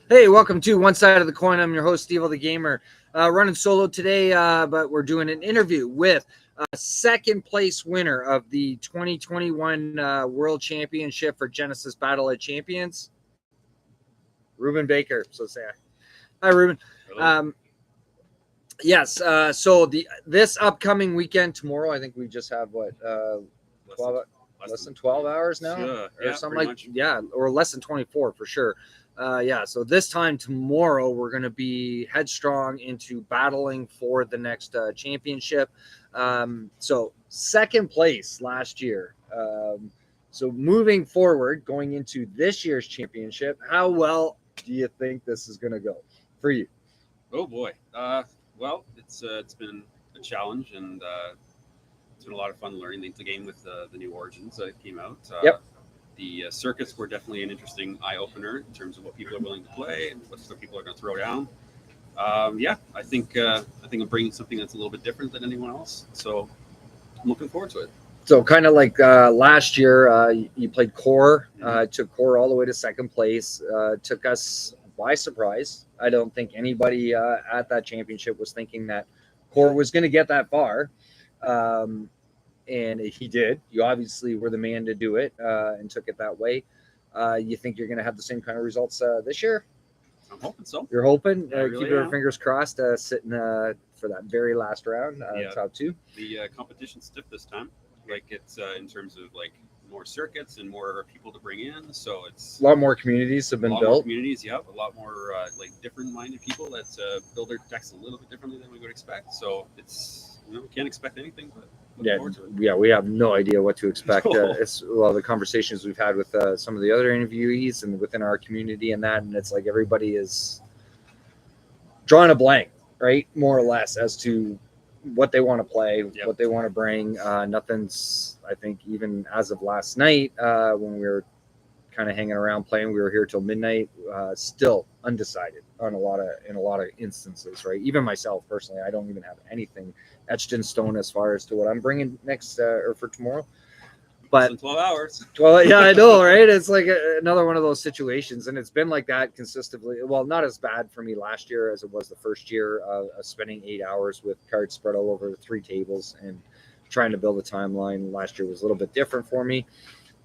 Hey, welcome to One Side of the Coin. I'm your host, Steveo the Gamer. Running solo today, but we're doing an interview with second place winner of the 2021 World Championship for Genesis Battle of Champions, Reuben Baker. So say hi, Reuben. Um, yes. So this upcoming weekend tomorrow, I think we just have what 12 less than 12 hours now, or something like much. Yeah, or less than 24 for sure. So this time tomorrow we're going to be headstrong into battling for the next championship. So second place last year. So moving forward, going into this year's championship, how well do you think this is going to go for you? Oh boy. Well, it's been a challenge, and it's been a lot of fun learning the game with the new Origins that came out. Yep. The circuits were definitely an interesting eye opener in terms of what people are willing to play and what stuff people are going to throw down. I think I'm bringing something that's a little bit different than anyone else. So I'm looking forward to it. So kind of like last year, you played core, took core all the way to second place, took us by surprise. I don't think anybody at that championship was thinking that core was going to get that far. And he did. You obviously were the man to do it and took it that way. You think you're going to have the same kind of results this year? I'm hoping so. You're hoping? Really keep your fingers crossed, sitting for that very last round, top two. The competition's stiff this time. Like it's in terms of like more circuits and more people to bring in. So it's a lot more communities have been built. More communities, a lot more like different-minded people that build their decks a little bit differently than we would expect. So it's we can't expect anything but. We have no idea what to expect. The conversations we've had with some of the other interviewees and within our community and it's like everybody is drawing a blank, right? More or less as to what they want to play, what they want to bring. Nothing's, I think, even as of last night when we were kind of hanging around playing, we were here till midnight, still undecided in a lot of instances, right? Even myself personally, I don't even have anything etched in stone as far as to what I'm bringing next or for tomorrow. But 12 hours. 12, yeah, I know, right? It's like another one of those situations, and it's been like that consistently. Well, not as bad for me last year as it was the first year of spending 8 hours with cards spread all over 3 tables and trying to build a timeline. Last year was a little bit different for me.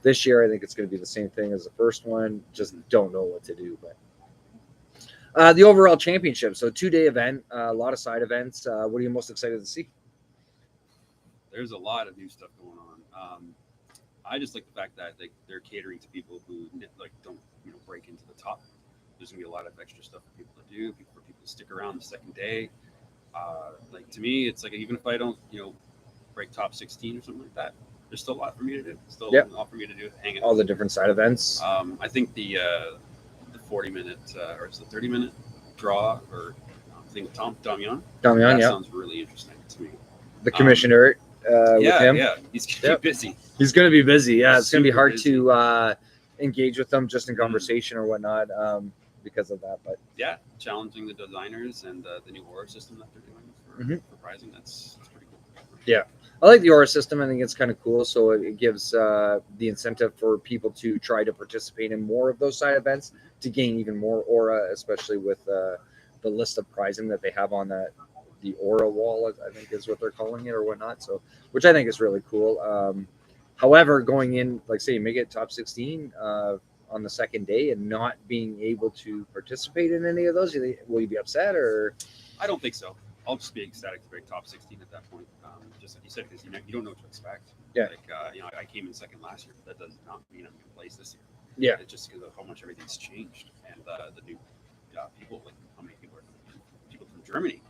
This year, I think it's going to be the same thing as the first one. Just don't know what to do. But the overall championship, so 2-day event, a lot of side events. What are you most excited to see? There's a lot of new stuff going on. I just like the fact that they're catering to people who don't break into the top. There's gonna be a lot of extra stuff for people to do, for people to stick around the second day. To me, it's like even if I don't break top 16 or something like that, there's still a lot for me to do. Still a lot for me to do. Hang out. All the different side events. I think the 40-minute or it's the 30-minute draw or thing with Damian. That sounds really interesting to me. The commissioner. With him. Yeah, he's gonna be busy. He's gonna be busy. Yeah, it's gonna be hard to engage with them just in conversation or whatnot because of that. But challenging the designers and the new aura system that they're doing for prizing. That's pretty cool. Yeah, I like the aura system. I think it's kind of cool. So it gives the incentive for people to try to participate in more of those side events to gain even more aura, especially with the list of prizing that they have on that. The aura wall, I think, is what they're calling it or whatnot. So, which I think is really cool. However, going in, like say, you make it top 16 on the second day and not being able to participate in any of those, will you be upset or? I don't think so. I'll just be ecstatic to break top 16 at that point. Just like you said, because you don't know what to expect. Yeah. I came in second last year, but that does not mean I'm going to place this Yeah. year. It's just because of how much everything's changed and the new people, like how many people are people from Germany.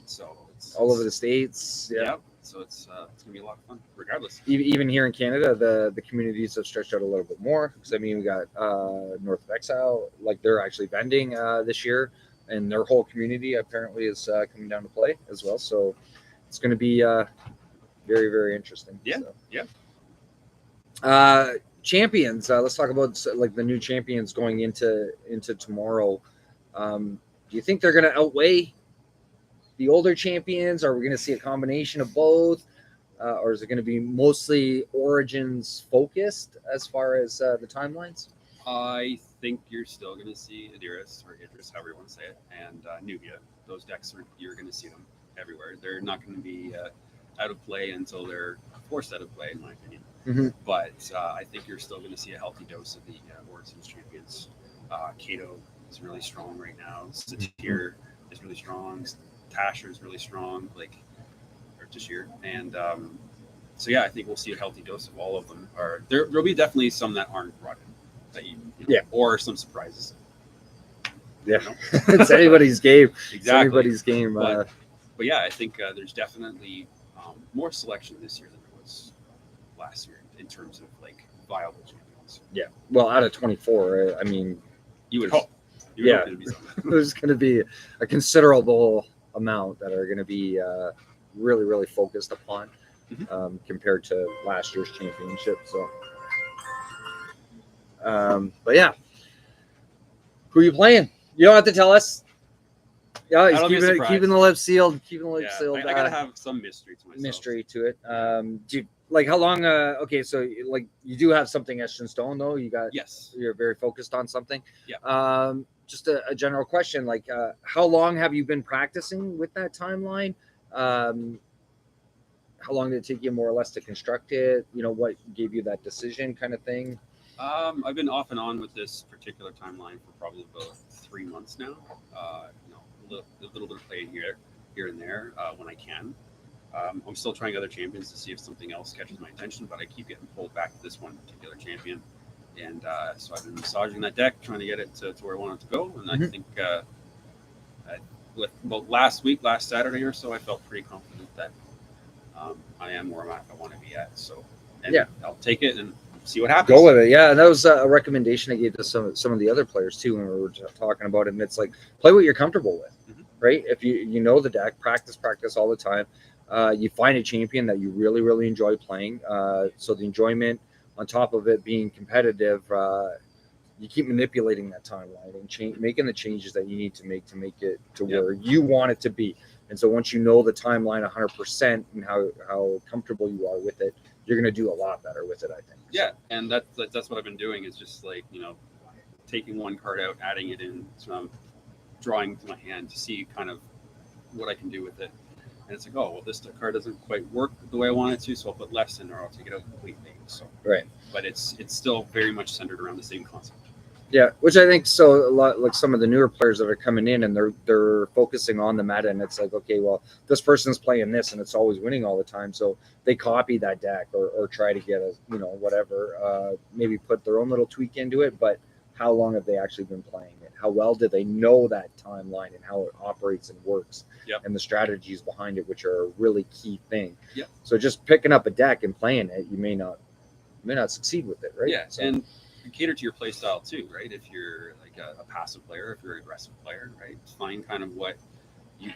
So it's all over the States. Yeah. So it's gonna be a lot of fun, regardless. Even here in Canada, the communities have stretched out a little bit more. Because we got North of Exile, like they're actually vending this year, and their whole community apparently is coming down to play as well. So it's going to be very, very interesting. Champions. Let's talk about like the new champions going into tomorrow. Do you think they're going to outweigh the older champions? Are we going to see a combination of both? Or is it going to be mostly Origins focused as far as the timelines? I think you're still going to see Adiris or Idris, however you want to say it, and Nubia. Those decks you're going to see them everywhere. They're not going to be out of play until they're forced out of play, in my opinion. Mm-hmm. But I think you're still going to see a healthy dose of the Origins champions. Kato is really strong right now. Satir is really strong. Tasher is really strong. Like or Tashir, and so yeah, I think we'll see a healthy dose of all of them. Or there'll be definitely some that aren't brought in, that you know, yeah, or some surprises. Yeah, it's anybody's game. Exactly, it's anybody's game. But yeah, I think there's definitely more selection this year than there was last year in terms of like viable champions. Yeah, well, out of 24, I mean, you would hope. Yeah, there's going to be a considerable amount that are going to be really, really focused upon compared to last year's championship. So, but yeah, who are you playing? You don't have to tell us. Yeah, he's keeping the lips sealed. Keeping the lips sealed. I gotta have some mystery to myself. Mystery to it. Do you, like how long? Okay, so like you do have something etched in stone, though. You got You're very focused on something. Yeah. Just a general question, like how long have you been practicing with that timeline? How long did it take you more or less to construct it? You know, what gave you that decision, kind of thing? I've been off and on with this particular timeline for probably about 3 months now. You know, a little bit of play here and there when I can. I'm still trying other champions to see if something else catches my attention, but I keep getting pulled back to this one particular champion. And so I've been massaging that deck, trying to get it to where I want it to go. And I think with about last Saturday or so, I felt pretty confident that I am where I want to be at. So I'll take it and see what happens. Go with it. Yeah, and that was a recommendation I gave to some of the other players too when we were talking about it. And it's like, play what you're comfortable with, right? If you know the deck, practice all the time. You find a champion that you really, really enjoy playing. So the enjoyment on top of it being competitive, you keep manipulating that timeline and making the changes that you need to make it to where you want it to be. And so once you know the timeline 100% and how comfortable you are with it, you're going to do a lot better with it, I think. Yeah, and that's what I've been doing is just like, you know, taking one card out, adding it in, drawing to my hand to see kind of what I can do with it. And it's like, oh, well, this card doesn't quite work the way I want it to, so I'll put less in or I'll take it out completely. So right, but it's still very much centered around the same concept. Yeah, which I think so. A lot like some of the newer players that are coming in and they're focusing on the meta, and it's like, okay, well, this person's playing this and it's always winning all the time, so they copy that deck or try to get a whatever, maybe put their own little tweak into it. But how long have they actually been playing it? How well do they know that timeline and how it operates and works, and the strategies behind it, which are a really key thing. So just picking up a deck and playing it, you may not succeed with it, right? Yeah, so, and you cater to your play style too, right? If you're like a passive player, if you're an aggressive player, right? Find kind of what you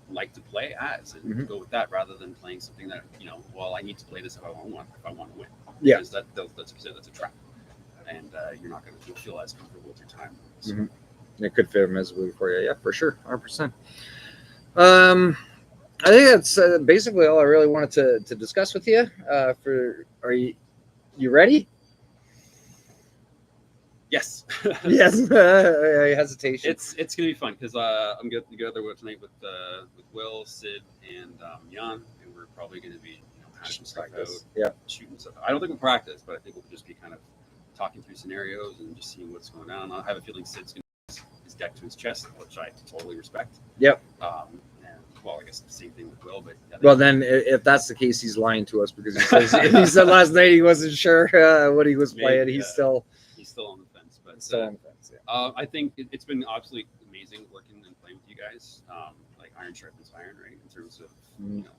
like to play as and go with that rather than playing something that, well, I need to play this if I want to win. Yeah. Because that's a trap. And you're not going to feel as comfortable with your time. So. It could fit miserably for you. Yeah, for sure. 100%. I think that's basically all I really wanted to discuss with you. Are you ready? Yes. Yes. Hesitation. It's gonna be fun because I'm getting together tonight with Will, Sid, and Jan, and we're probably gonna be hashing stuff out, shooting stuff. I don't think we'll practice, but I think we'll just be kind of talking through scenarios and just seeing what's going on. I have a feeling Sid's gonna use his deck to his chest, which I totally respect. Yep. Well, I guess the same thing with Will, but well, then if that's the case, he's lying to us because he said last night he wasn't sure what he was playing. He's still on the fence, but still on the fence. Yeah. I think it's been absolutely amazing working and playing with you guys. Like iron sharpens iron, right? In terms of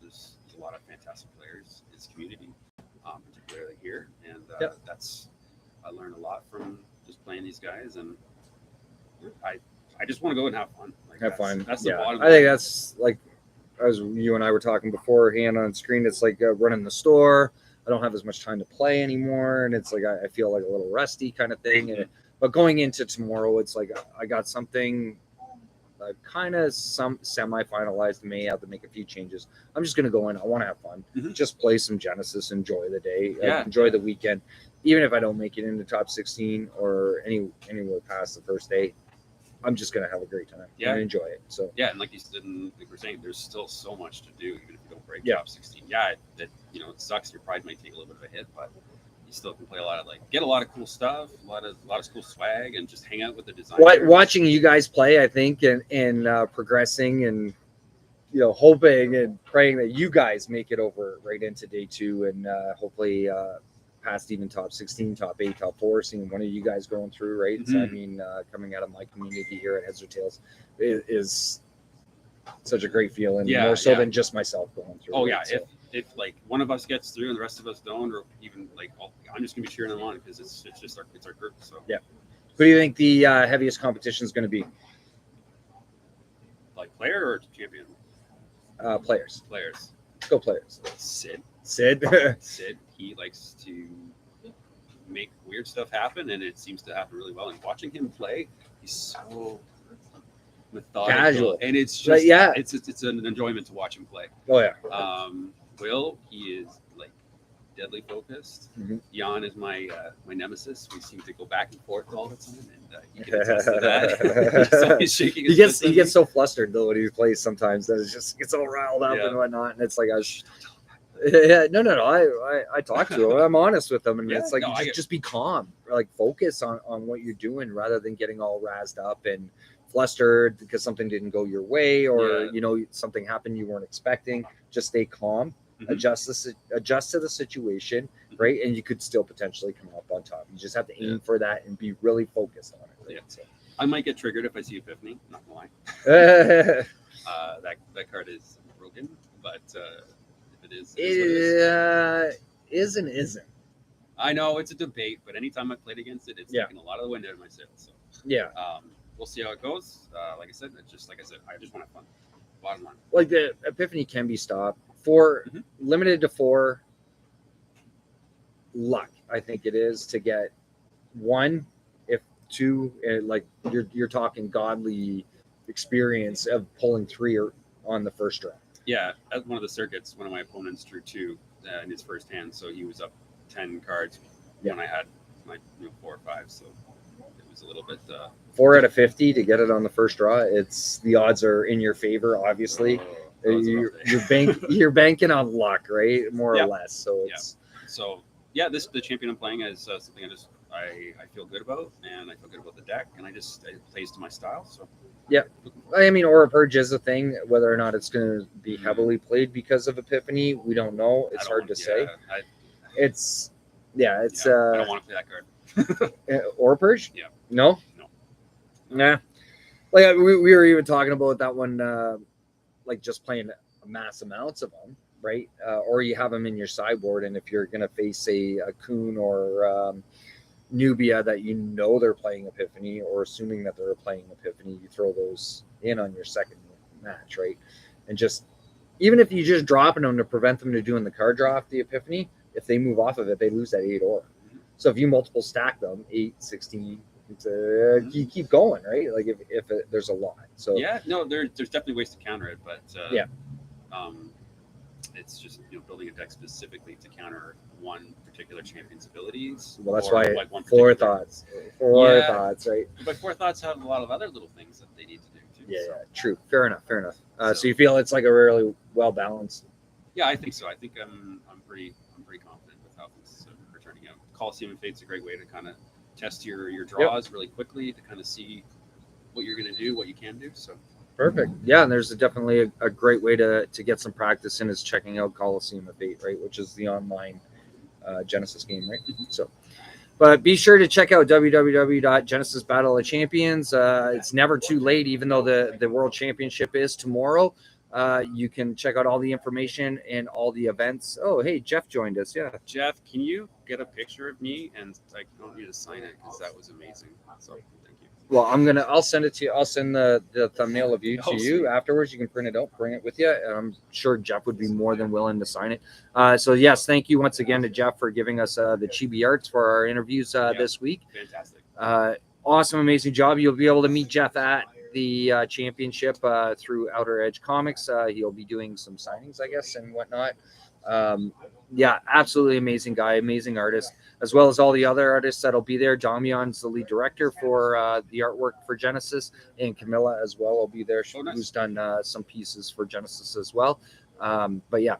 there's a lot of fantastic players in this community, particularly here, and I learned a lot from just playing these guys, and I just want to go and have fun. Have fun. That's the bottom line. I think that's like, as you and I were talking beforehand on screen, it's like running the store. I don't have as much time to play anymore, and it's like I feel like a little rusty kind of thing. But going into tomorrow, it's like I got something kind of semi-finalized. May have to make a few changes. I'm just gonna go in. I want to have fun. Just play some Genesis, enjoy the day, enjoy the weekend. even if I don't make it into top 16 or anywhere past the first 8, I'm just gonna have a great time and enjoy it. So yeah, and like you said, like we're saying, there's still so much to do, even if you don't break Yeah. top 16. Yeah, it sucks. Your pride might take a little bit of a hit, but you still can play a lot of get a lot of cool stuff, a lot of cool swag, and just hang out with the designers. Watching you guys play, I think, and progressing, and hoping and praying that you guys make it over right into day 2, and hopefully past even top 16, top 8, top 4, seeing one of you guys going through, right? So, I mean, coming out of my community here at Heads Tails is such a great feeling, more so than just myself going through. Oh, yeah. Right? So, if like one of us gets through and the rest of us don't, or even I'm just gonna be cheering them on because it's just our group. So yeah. Who do you think the heaviest competition is going to be? Like player or champion? Players. Players. Let's go players. Sid. Sid. He likes to make weird stuff happen, and it seems to happen really well. And watching him play, he's so methodical, casual, and it's just it's an enjoyment to watch him play. Oh yeah. Will, he is deadly focused. Mm-hmm. Jan is my nemesis. We seem to go back and forth all the time, and he can attest to that. He's always shaking his fist he gets so flustered though when he plays sometimes that it just gets all riled up and whatnot, and it's like I talk to him. I'm honest with him, and it's like just be calm, focus on what you're doing rather than getting all razzed up and flustered because something didn't go your way or something happened you weren't expecting. Just stay calm. Mm-hmm. Adjust to the situation, right? And you could still potentially come up on top. You just have to aim for that and be really focused on it. Right? Yeah. So I might get triggered if I see Epiphany. Not gonna lie. That card is broken, but if it is, is and isn't. I know it's a debate, but anytime I played against it, it's taking a lot of the wind out of my sails. So we'll see how it goes. Like I said, I just want to have fun. Bottom line, the Epiphany can be stopped. Limited to 4 luck, I think it is to get 1. If 2, you're talking godly experience of pulling 3 on the first draw. Yeah, at one of the circuits, one of my opponents drew 2 in his first hand, so he was up 10 cards when I had my 4 or 5. So it was a little bit 4 out of 50 to get it on the first draw. It's the odds are in your favor, obviously. You're banking on luck, right? More or less. So it's the champion I'm playing is something I feel good about, and I feel good about the deck, and it plays to my style. So I mean, Aura Purge is a thing. Whether or not it's going to be heavily played because of Epiphany, we don't know. It's hard to say. I don't want to play that card. Aura Purge? Yeah. No. Nah. We were even talking about that one. Just playing mass amounts of them, right? Or you have them in your sideboard, and if you're going to face a Coon or Nubia that they're playing Epiphany, or assuming that they're playing Epiphany, you throw those in on your second match, right? And just even if you just dropping them to prevent them to doing the card draw off the Epiphany, if they move off of it, they lose that 8 aura. So if you multiple stack them, 8, 16. You keep going, right? If there's a lot. So there's definitely ways to counter it, but it's just building a deck specifically to counter one particular champion's abilities. Well, that's why forethoughts, right? But forethoughts have a lot of other little things that they need to do too. Yeah, true. Fair enough. So you feel it's a really well balanced. Yeah, I think so. I think I'm pretty confident with how things are turning out. Coliseum of Fate's a great way to kind of test your draws really quickly to kind of see what you're going to do, what you can do. So perfect. Yeah, and there's definitely a great way to get some practice in is checking out Coliseum of Fate, right, which is the online Genesis game, right? So, but be sure to check out www.genesis Battle of Champions. It's never too late, even though the World Championship is tomorrow. You can check out all the information and all the events. Oh, hey, Jeff joined us. Yeah. Jeff, can you get a picture of me? And I don't need to sign it because that was amazing. So thank you. Well, I'll send it to you. I'll send the thumbnail of you to you afterwards. You can print it out, bring it with you. And I'm sure Jeff would be more than willing to sign it. So yes, thank you once again to Jeff for giving us the chibi arts for our interviews this week. Fantastic. Awesome, amazing job. You'll be able to meet Jeff at the championship through Outer Edge Comics. He'll be doing some signings, I guess, and whatnot. Absolutely amazing guy, amazing artist. as well as all the other artists that'll be there. Damion's the lead director for the artwork for Genesis, and Camilla as well will be there, who's done some pieces for Genesis as well. But yeah,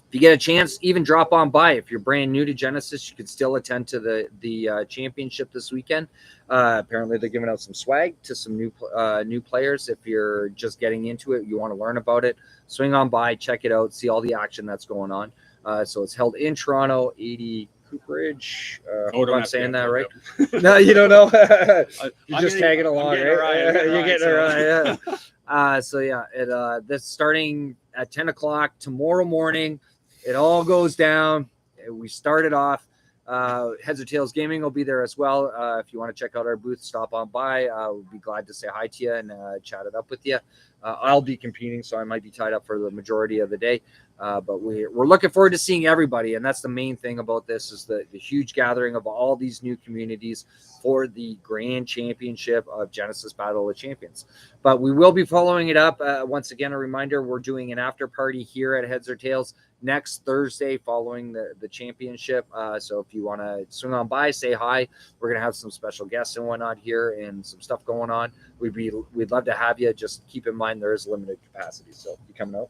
if you get a chance, even drop on by. If you're brand new to Genesis, you could still attend to the championship this weekend. Apparently, they're giving out some swag to some new players. If you're just getting into it, you want to learn about it, swing on by, check it out, see all the action that's going on. So it's held in Toronto, 80 Cooperage. Hope I'm saying that right. No, you don't know. You're just tagging along, right? You're getting it right. Yeah. So yeah, that's starting at 10 o'clock tomorrow morning. It all goes down. We started off. Heads or Tails Gaming will be there as well. If you want to check out our booth, stop on by. We'll be glad to say hi to you and chat it up with you. I'll be competing, so I might be tied up for the majority of the day. But we're looking forward to seeing everybody, and that's the main thing about this is the huge gathering of all these new communities for the Grand Championship of Genesis Battle of Champions. But we will be following it up. Once again, a reminder, we're doing an after party here at Heads or Tails next Thursday following the championship. So if you want to swing on by, say hi. We're going to have some special guests and whatnot here and some stuff going on. We'd love to have you. Just keep in mind there is limited capacity. So you coming out?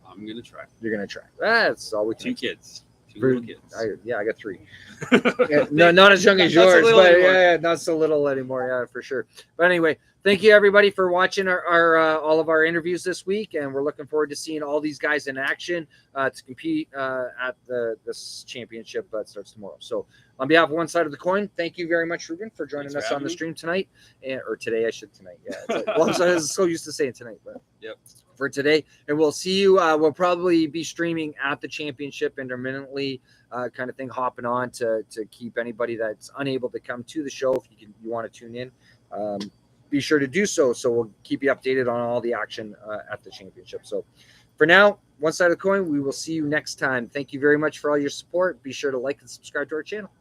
I'm going to try. You're going to try. That's all we can. 2 kids. 2 little kids. I got 3. No, not as young as yours, but yeah, not so little anymore. Yeah, for sure. But anyway, thank you everybody for watching our all of our interviews this week, and we're looking forward to seeing all these guys in action to compete at this championship that starts tomorrow. So on behalf of One Side of the Coin, thank you very much, Reuben, for joining us on the stream tonight, or today. I should tonight. Yeah, well, I'm so used to saying tonight, but yep. For today, and we'll see you. We'll probably be streaming at the championship intermittently, kind of thing, hopping on to keep anybody that's unable to come to the show. If you want to tune in, be sure to do so. So we'll keep you updated on all the action at the championship. So for now, One Side of the Coin, we will see you next time. Thank you very much for all your support. Be sure to like and subscribe to our channel.